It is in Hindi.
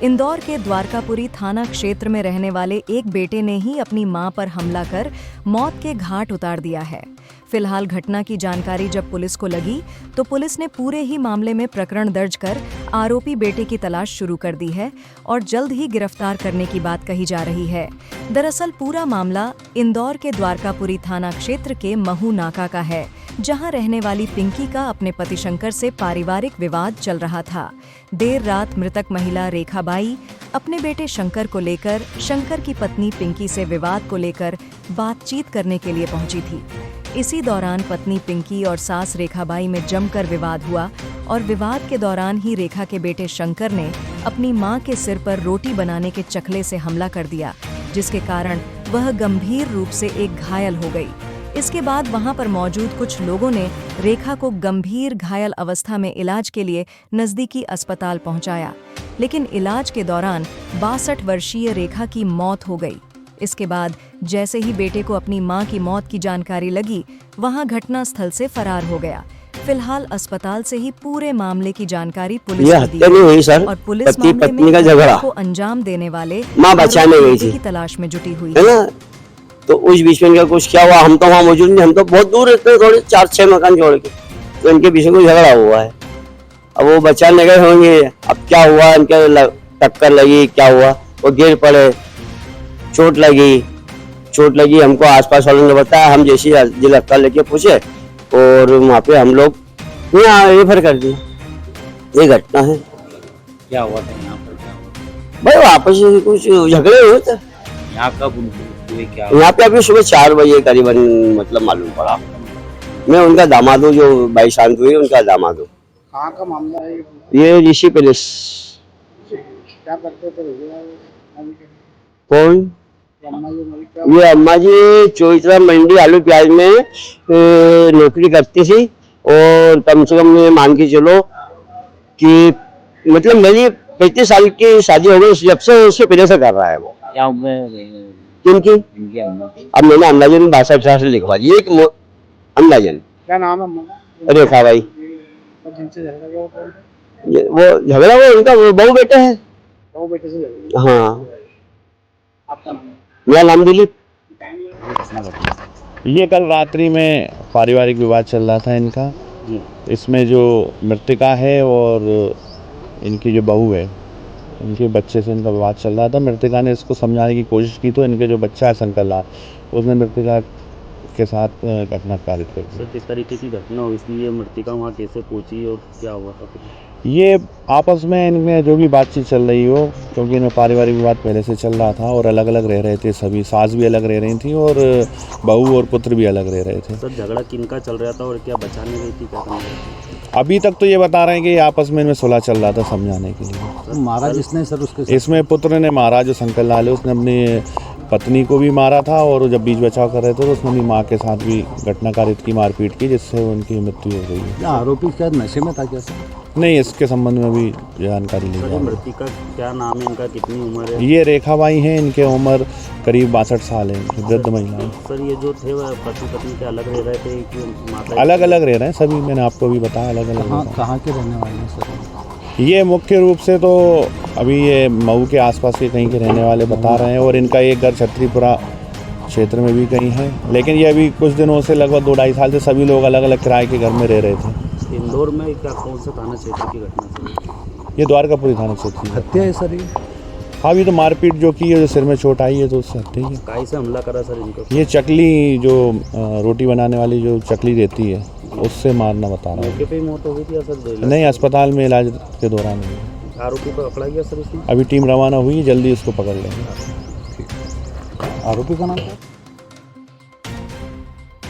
इंदौर के द्वारकापुरी थाना क्षेत्र में रहने वाले एक बेटे ने ही अपनी मां पर हमला कर मौत के घाट उतार दिया है। फिलहाल घटना की जानकारी जब पुलिस को लगी तो पुलिस ने पूरे ही मामले में प्रकरण दर्ज कर आरोपी बेटे की तलाश शुरू कर दी है और जल्द ही गिरफ्तार करने की बात कही जा रही है। दरअसल पूरा मामला इंदौर के द्वारकापुरी थाना क्षेत्र के महू नाका का है, जहां रहने वाली पिंकी का अपने पति शंकर से पारिवारिक विवाद चल रहा था। देर रात मृतक महिला रेखाबाई अपने बेटे शंकर को लेकर शंकर की पत्नी पिंकी से विवाद को लेकर बातचीत करने के लिए पहुंची थी। इसी दौरान पत्नी पिंकी और सास रेखाबाई में जमकर विवाद हुआ और विवाद के दौरान ही रेखा के बेटे शंकर ने अपनी मां के सिर पर रोटी बनाने के चकले से हमला कर दिया, जिसके कारण वह गंभीर रूप से एक घायल हो गई। इसके बाद वहां पर मौजूद कुछ लोगों ने रेखा को गंभीर घायल अवस्था में इलाज के लिए नजदीकी अस्पताल पहुंचाया, लेकिन इलाज के दौरान 62 वर्षीय रेखा की मौत हो गई। इसके बाद जैसे ही बेटे को अपनी मां की मौत की जानकारी लगी, वहां घटना स्थल से फरार हो गया। फिलहाल अस्पताल से ही पूरे मामले की जानकारी पुलिस को दी और पुलिस मामले में झगड़ा को अंजाम देने वाले मां बचाने गई थी की तलाश में जुटी हुई है ना। तो उस बीच में कुछ क्या हुआ, हम तो वहाँ मौजूद नहीं, हम तो बहुत दूर रहते हैं, थोड़े 4-6 मकान छोड़ के। तो इनके पीछे कोई झगड़ा हुआ है, अब वो बचाने गए होंगे। अब क्या हुआ, इनके टक्कर लगी, क्या हुआ, वो गिर पड़े, चोट लगी। हमको आसपास वालों ने बताया, हम जैसे जिला अस्पताल लेके पहुंचे और वहाँ पे हम लोग यहाँ रेफर कर दिए। ये घटना है। क्या हुआ था यहाँ पर? भाई आपस में कुछ झगड़े हुए थे। यहाँ कब हुए, क्या यहाँ पे अभी सुबह 4 बजे करीबन मतलब मालूम पड़ा। मैं उनका दामाद हूँ, जो भाई शांत हुई उनका दामाद हूँ। कहाँ का मामला है ये ऋषि पैलेस। क्या करते थे? कौन? ये अम्मा जी चौथरा मंडी आलू प्याज में नौकरी करती थी और कम से कम ये मान के चलो कि मतलब मेरी 35 साल की शादी हो गई, जब से उससे पहले से कर रहा है वो। किनकी? अब मैंने अंदाजन 62 से लिखवा दी एक अंदाजन। क्या नाम है? रेखा भाई। वो झगड़ा वो उनका बहू बेटे है। बहू बेटे से झगड़ा? हाँ। आपका मेरा नाम दिलीप। ये कल रात्रि में पारिवारिक विवाद चल रहा था इनका। इसमें जो मृतिका है और इनकी जो बहू है, इनके बच्चे से इनका विवाद चल रहा था। मृतिका ने इसको समझाने की कोशिश की तो इनके जो बच्चा है शंकर लाल, उसने मृतिका के साथ घटना कारित कर दी। किस तरीके की घटना हुई, इसलिए मृतिका वहाँ कैसे पहुँची और क्या हुआ था? ये आपस में इनमें जो भी बातचीत चल रही हो, क्योंकि इनमें पारिवारिक विवाद पहले से चल रहा था और अलग अलग रह रहे थे सभी। सास भी अलग रह रही थी और बहू और पुत्र भी अलग रह रहे थे। सर झगड़ा किनका चल रहा था और क्या बचाने गई थी, क्या करना था? अभी तक तो ये बता रहे हैं कि आपस में इनमें सुलह चल रहा था समझाने के लिए। मारा जिसने सर उसके इसमें पुत्र ने मारा, जो शंकर लाल है उसने अपनी पत्नी को भी मारा था और जब बीच बचाव कर रहे थे तो उसने अपनी माँ के साथ भी घटना कारित की, मारपीट की, जिससे उनकी मृत्यु हो गई है। आरोपी क्या नशे में था क्या सर? नहीं, इसके संबंध में भी जानकारी ली जाए। मृतिका क्या नाम है इनका, कितनी उम्र है? ये रेखाबाई हैं, इनके उम्र करीब 62 साल है, वृद्ध महिला है। सर ये जो थे वह पति पत्नी के अलग रह रहे थे कि माता? अलग अलग रह रहे हैं सभी, मैंने आपको भी बताया अलग अलग। कहाँ के रहने वाले हैं सर? ये मुख्य रूप से तो अभी ये मऊ के आसपास के कहीं के रहने वाले बता रहे हैं और इनका एक घर छतरीपुरा क्षेत्र में भी कहीं है, लेकिन ये अभी कुछ दिनों से लगभग 2-2.5 साल से सभी लोग अलग अलग किराए के घर में रह रहे थे। इंदौर में क्या कौन सा थाना क्षेत्र की घटना है? ये द्वारकापुरी थाना क्षेत्र की हत्या है सर ये? हाँ, अभी तो मारपीट जो की है, जो सिर में चोट आई है तो उससे हत्या ही है। काहे से हमला करा सर इनको? ये चकली जो रोटी बनाने वाली जो चकली रहती है उससे मारना बता रहा मौके पे ही मौत हो गई थी या सर? नहीं, अस्पताल में इलाज के दौरान हुई। आरोपी को पकड़ा गया सर इसमें? अभी टीम रवाना हुई, जल्दी इसको पकड़ लेंगे। आरोपी का नाम क्या?